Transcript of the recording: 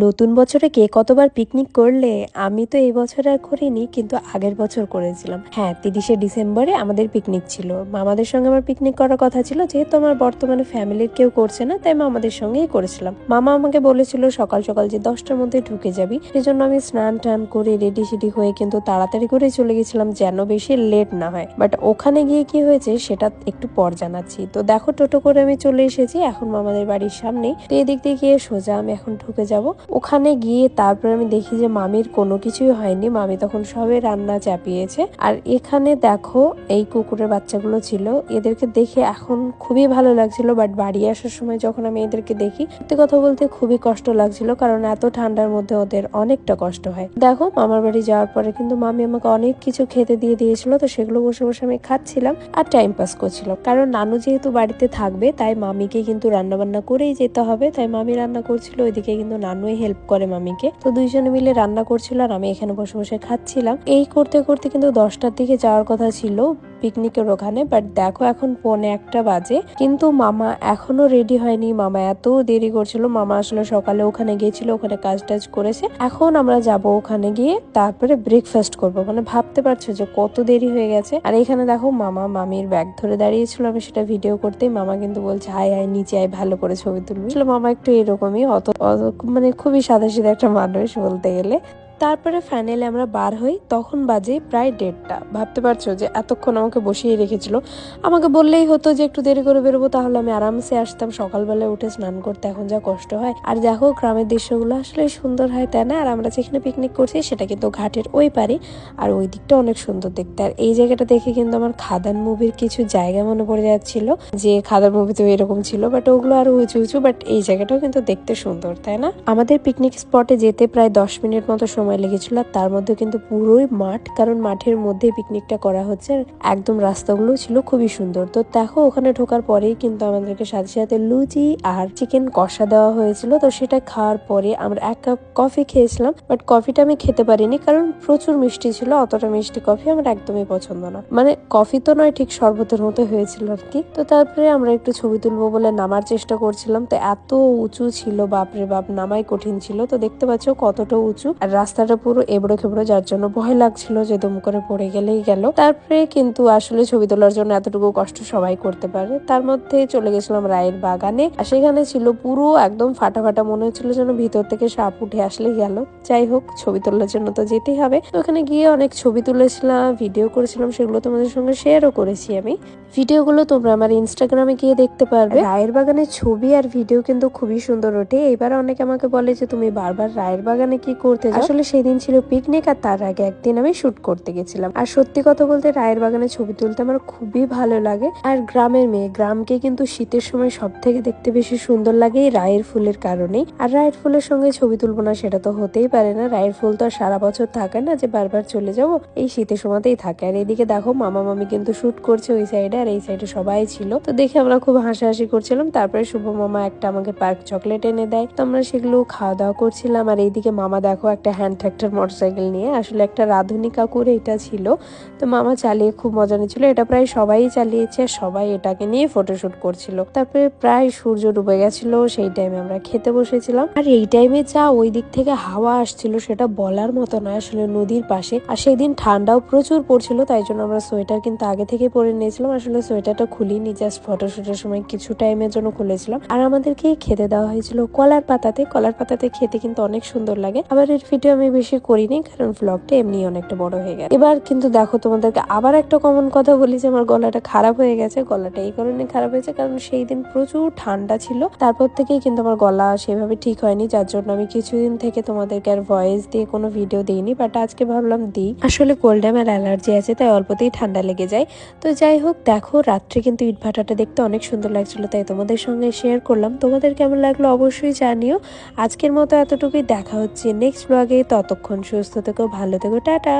নতুন বছরে কে কতবার পিকনিক করলে? আমি তো এই বছর আর করিনি, কিন্তু আগের বছর করেছিলাম। হ্যাঁ, 30শে ডিসেম্বরে আমাদের পিকনিক ছিল। মামাদের সঙ্গে আমার পিকনিক করার কথা ছিল, যেহেতু আমার বর্তমানে ফ্যামিলির কেউ করছে না, তাই মামাদের সঙ্গেই করেছিলাম। মামা আমাকে বলেছিল সকাল সকাল যে 10টার মধ্যে ঢুকে যাবি। সেজন্য আমি স্নান টান করে রেডি সেডি হয়ে কিন্তু তাড়াতাড়ি করে চলে গেছিলাম, যেন বেশি লেট না হয়। বাট ওখানে গিয়ে কি হয়েছে সেটা একটু পর জানাচ্ছি। তো দেখো, টোটো করে আমি চলে এসেছি এখন মামাদের বাড়ির সামনেই। তো এদিক দিয়ে গিয়ে সোজা আমি এখন ঢুকে যাব। ওখানে গিয়ে তারপরে আমি দেখি যে মামির কোনো কিছুই হয়নি, মামি তখন সবে রান্না চাপিয়েছে। আর এখানে দেখো, এই কুকুরের বাচ্চাগুলো ছিল, এদেরকে দেখে এখন খুবই ভালো লাগছিল। বাট বাড়ি আসার সময় যখন আমি এদেরকে দেখি, সত্যি কথা বলতে খুবই কষ্ট লাগছিল, কারণ এত ঠান্ডার মধ্যে ওদের অনেকটা কষ্ট হয়। দেখো, মামার বাড়ি যাওয়ার পরে কিন্তু মামি আমাকে অনেক কিছু খেতে দিয়ে দিয়েছিল, তো সেগুলো বসে বসে আমি খাচ্ছিলাম আর টাইম পাস করছিলাম। কারণ নানু যেহেতু বাড়িতে থাকবে, তাই মামিকে কিন্তু রান্না বান্না করেই যেতে হবে, তাই মামি রান্না করছিল, ওইদিকে কিন্তু নানুই হেল্প করে মামিকে। তো দুইজনে মিলে রান্না করছিল আর আমি এখানে বসে বসে খাচ্ছিলাম। এই করতে করতে কিন্তু 10টার দিকে যাওয়ার কথা ছিল পিকনিকের ওখানে। বাট দেখো, এখন 1:45 বাজে, কিন্তু মামা এখনো রেডি হয়নি। মামা এত দেরি করছিল। মামা আসলে সকালে ওখানে গিয়েছিল, ওখানে কাজ টাজ করেছে। এখন আমরা যাব ওখানে গিয়ে তারপরে ব্রেকফাস্ট করব। মানে ভাবতে পারছো যে কত দেরি হয়ে গেছে। আর এখানে দেখো, মামা মামির ব্যাগ ধরে দাঁড়িয়েছিল, আমি সেটা ভিডিও করতেই মামা কিন্তু বলছে আয় আয় নিচে আয়, ভালো করে ছবি তুলবি। আসলে মামা একটু এরকমই, অত মানে খুবই সাদাসিধা একটা মানুষ বলতে গেলে। তারপরে ফাইনালি আমরা বার হই, তখন বাজে প্রায় 1:30। ভাবতে পারছো যে এতক্ষণ আমাকে বসিয়ে রেখেছিল। আমাকে বললেই হতো যে একটু দেরি করে বেরোবো, তাহলে আমি আরামসে আসতাম। সকালবেলায় উঠে স্নান করতে এখন যা কষ্ট হয়। আর দেখো, গ্রামের দৃশ্যগুলো আসলে সুন্দর হয়, তাই না? আর আমরা যেখানে পিকনিক করছি সেটা কিন্তু ঘাটের ওই পারে, আর ওই দিকটা অনেক সুন্দর দেখতে। আর এই জায়গাটা দেখে কিন্তু আমার খাদান মুভির কিছু জায়গা মনে পড়ে যাচ্ছিল, যে খাদান মুভিতেও এরকম ছিল, বাট ওগুলো আরো উঁচু উঁচু। বাট এই জায়গাটাও কিন্তু দেখতে সুন্দর, তাই না? আমাদের পিকনিক স্পটে যেতে প্রায় 10 মিনিট মতো সময় লেগেছিল। আর তার মধ্যে কিন্তু পুরোই মাঠ, কারণ মাঠের মধ্যে পিকনিকটা করা হচ্ছে। একদম রাস্তাগুলো ছিল খুবই সুন্দর। তো দেখো, ওখানে ঢোকার পরেই কিন্তু আমাদেরকে সাথে সাথে লুচি আর চিকেন কষা দেওয়া হয়েছিল। তো সেটা খাওয়ার পরে আমরা 1 কাপ কফি খেয়েছিলাম। বাট কফিটা আমি খেতে পারিনি, কারণ প্রচুর মিষ্টি ছিল। অতটা মিষ্টি কফি আমার একদমই পছন্দ না। মানে কফি তো নয়, ঠিক শরবতের মতো হয়েছিল আর কি। তো তারপরে আমরা একটু ছবি তুলবো বলে নামার চেষ্টা করছিলাম। তো এত উঁচু ছিল, বাপরে বাপ, নামাই কঠিন ছিল। তো দেখতে পাচ্ছ কতটা উঁচু, আর রাস্তাটা পুরো এবড়ো খেবড়ো, যার জন্য ভয় লাগছিল যে দুম করে পড়ে গেলেই গেল। তারপরে কিন্তু আসলে ছবি তোলার জন্য এতটুকু কষ্ট সবাই করতে পারে। তার মধ্যে চলে গেছিলাম রায়ের বাগানে, আর সেখানে ছিল পুরো একদম ফাটা ফাটা, মনে হচ্ছিল যেন ভিতর থেকে সাপ উঠে আসলে গেল। যাই হোক, ছবি তোলার জন্য তো যেতেই হবে। তো ওখানে গিয়ে অনেক ছবি তুলেছিলাম, ভিডিও করেছিলাম, সেগুলো তোমাদের সঙ্গে শেয়ারও করেছি আমি। ভিডিওগুলো তোমরা আমার ইনস্টাগ্রামে গিয়ে দেখতে পারবে। রায়ের বাগানের ছবি আর ভিডিও কিন্তু খুবই সুন্দর ওঠে। এবার অনেকে আমাকে বলে যে তুমি বারবার রায়ের বাগানে কি করতে যাও। আসলে সেদিন ছিল পিকনিক, আর তার আগে একদিন আমি শুট করতে গেছিলাম। আর সত্যি কথা বলতে, রায়ের বাগানে ছবি তুলতে আমার খুবই ভালো লাগে। আর গ্রামের মেয়ে, গ্রামকে কিন্তু শীতের সময় সব থেকে দেখতে বেশি সুন্দর লাগে এই রায়ের ফুলের কারণেই। আর রায়ের ফুলের সঙ্গে ছবি তুলবো না, সেটা তো হতেই পারে না। রায়ের ফুল তো আর সারা বছর থাকে না যে বারবার চলে যাব, এই শীতের সময়তেই থাকে। আর এদিকে দেখো, মামা মামি কিন্তু শুট করছে ওই সাইডে, আর এই সাইডে সবাই ছিল। তো দেখে আমরা খুব হাসাহাসি করছিলাম। তারপরে শুভ মামা একটা আমাকে পার্ক চকলেট এনে দেয়, তো আমরা সেগুলো খাওয়া দাওয়া করছিলাম। আর এইদিকে মামা দেখো একটা হ্যান্ড ট্র্যাক্টর মোটরসাইকেল নিয়ে, আসলে একটা রাধুনী কাকুর এটা ছিল, তো মামা চালিয়ে খুব মজা নিচ্ছিল। এটা প্রায় সবাই চালিয়েছে, সবাই এটাকে নিয়ে ফটোশুট করছিল। তারপরে প্রায় সূর্য ডুবে গেছিল, সেই টাইমে আমরা খেতে বসেছিলাম। আর এই টাইমে যা ওই দিক থেকে হাওয়া আসছিল সেটা বলার মতো নয়, আসলে নদীর পাশে। আর সেই দিন ঠান্ডাও প্রচুর পড়ছিল, তাই জন্য আমরা সোয়েটার কিন্তু আগে থেকে পরে নিয়েছিলাম। আসলে সোয়েটারটা খুলিনি, জাস্ট ফটোশুটের সময় কিছু টাইমের জন্য খুলেছিলাম। আর আমাদেরকে খেতে দেওয়া হয়েছিল কলার পাতাতে। কলার পাতাতে খেতে কিন্তু অনেক সুন্দর লাগে। আবার এর ভিডিও আমি বেশি করিনি, কারণ ব্লগটা এমনি অনেকটা বড় হয়ে গেছে। এবার কিন্তু দেখো, তোমাদেরকে আবার একটা কমন কথা বলি যে আমার গলাটা খারাপ হয়ে গেছে। গলাটা এই কারণে খারাপ হয়েছে, কারণ সেই দিন প্রচুর ঠান্ডা ছিল। তারপর থেকেই কিন্তু আমার গলা সেভাবে ঠিক হয়নি, যার জন্য আমি কিছুদিন থেকে তোমাদেরকে আর ভয়েস দিয়ে কোনো ভিডিও দিইনি। বাট আজকে ভাবলাম দিই। আসলে কোল্ড আমার অ্যালার্জি আছে, তাই অল্পতেই ঠান্ডা লেগে যায়। তো যাই হোক, দেখো রাত্রে কিন্তু ইটভাটাটা দেখতে অনেক সুন্দর লাগছিল, তাই তোমাদের সঙ্গে শেয়ার করলাম। তোমাদের কেমন লাগলো অবশ্যই জানিও। আজকের মতো এতটুকুই, দেখা হচ্ছে নেক্সট ব্লগে। ততক্ষণ সুস্থ থেকো, ভালো থেকো, টাটা।